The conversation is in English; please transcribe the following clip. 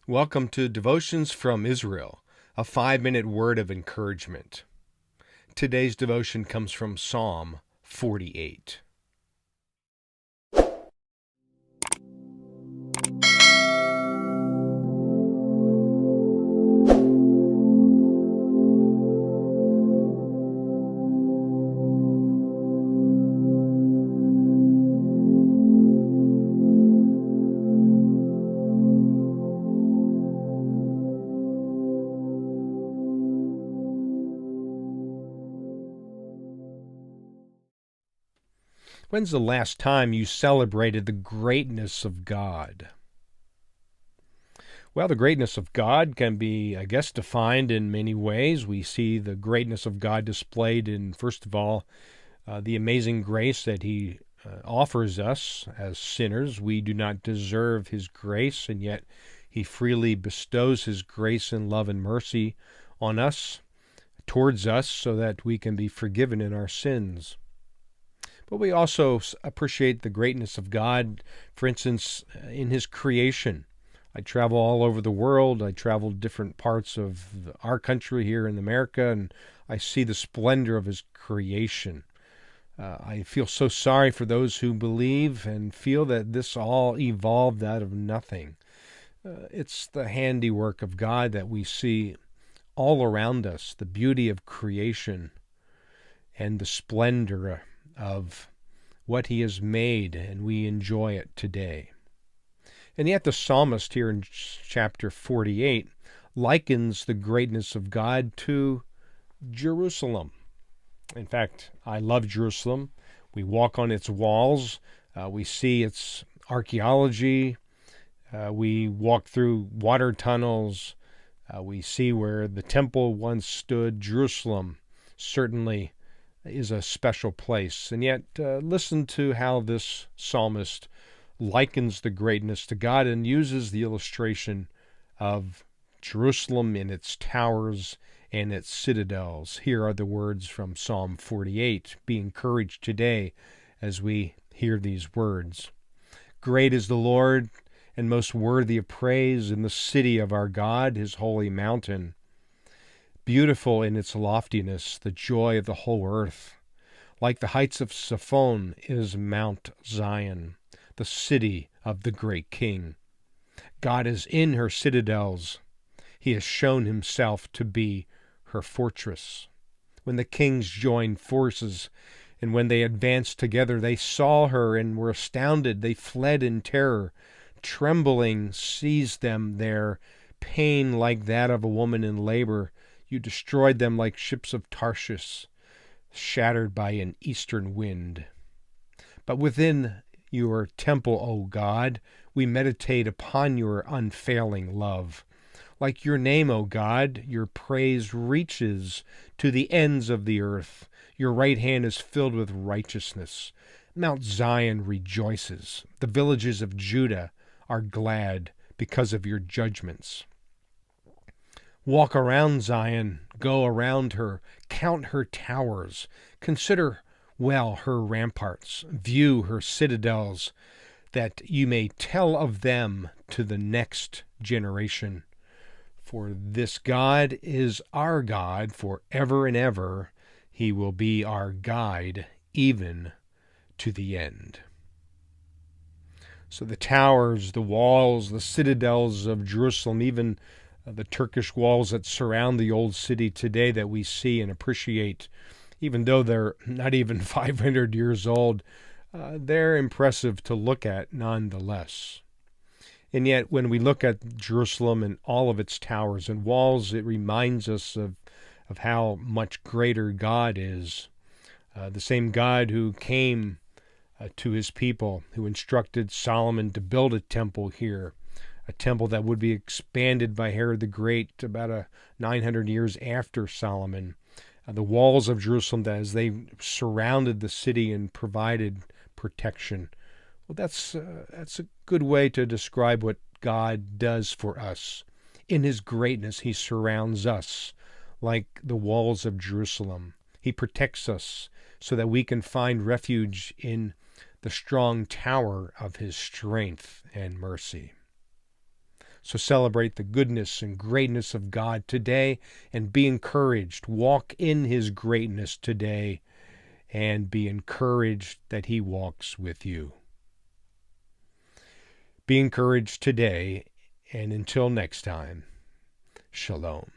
Welcome to Devotions from Israel, a 5-minute word of encouragement. Today's devotion comes from Psalm 48. When's the last time you celebrated the greatness of God? Well, the greatness of God can be, defined in many ways. We see the greatness of God displayed in, first of all, the amazing grace that He offers us as sinners. We do not deserve His grace, and yet He freely bestows His grace and love and mercy on us, towards us, so that we can be forgiven in our sins. But we also appreciate the greatness of God, for instance, in His creation. I travel all over the world. I travel different parts of our country here in America, and I see the splendor of His creation. I feel so sorry for those who believe and feel that this all evolved out of nothing. It's the handiwork of God that we see all around us, the beauty of creation and the splendor of what He has made, and we enjoy it today. And yet the psalmist here in chapter 48 likens the greatness of God to Jerusalem. In fact, I love Jerusalem. We walk on its walls. We see its archaeology. We walk through water tunnels. We see where the temple once stood. Jerusalem certainly is a special place. And yet, listen to how this psalmist likens the greatness to God and uses the illustration of Jerusalem and its towers and its citadels. Here are the words from Psalm 48. Be encouraged today as we hear these words. Great is the Lord and most worthy of praise in the city of our God, His holy mountain. Beautiful in its loftiness, the joy of the whole earth. Like the heights of Siphon is Mount Zion, the city of the great King. God is in her citadels. He has shown Himself to be her fortress. When the kings joined forces, and when they advanced together, they saw her and were astounded. They fled in terror. Trembling seized them there, pain like that of a woman in labor. You destroyed them like ships of Tarshish, shattered by an eastern wind. But within your temple, O God, we meditate upon your unfailing love. Like your name, O God, your praise reaches to the ends of the earth. Your right hand is filled with righteousness. Mount Zion rejoices. The villages of Judah are glad because of your judgments. Walk around Zion, go around her, count her towers, consider well her ramparts, view her citadels, that you may tell of them to the next generation. For this God is our God forever and ever. He will be our guide even to the end. So the towers, the walls, the citadels of Jerusalem, even the Turkish walls that surround the old city today that we see and appreciate, even though they're not even 500 years old, they're impressive to look at nonetheless. And yet, when we look at Jerusalem and all of its towers and walls, it reminds us of how much greater God is. The same God who came to His people, who instructed Solomon to build a temple here, a temple that would be expanded by Herod the Great about 900 years after Solomon. The walls of Jerusalem, as they surrounded the city and provided protection. Well, that's a good way to describe what God does for us. In His greatness, He surrounds us like the walls of Jerusalem. He protects us so that we can find refuge in the strong tower of His strength and mercy. So celebrate the goodness and greatness of God today and be encouraged. Walk in His greatness today and be encouraged that He walks with you. Be encouraged today, and until next time, shalom.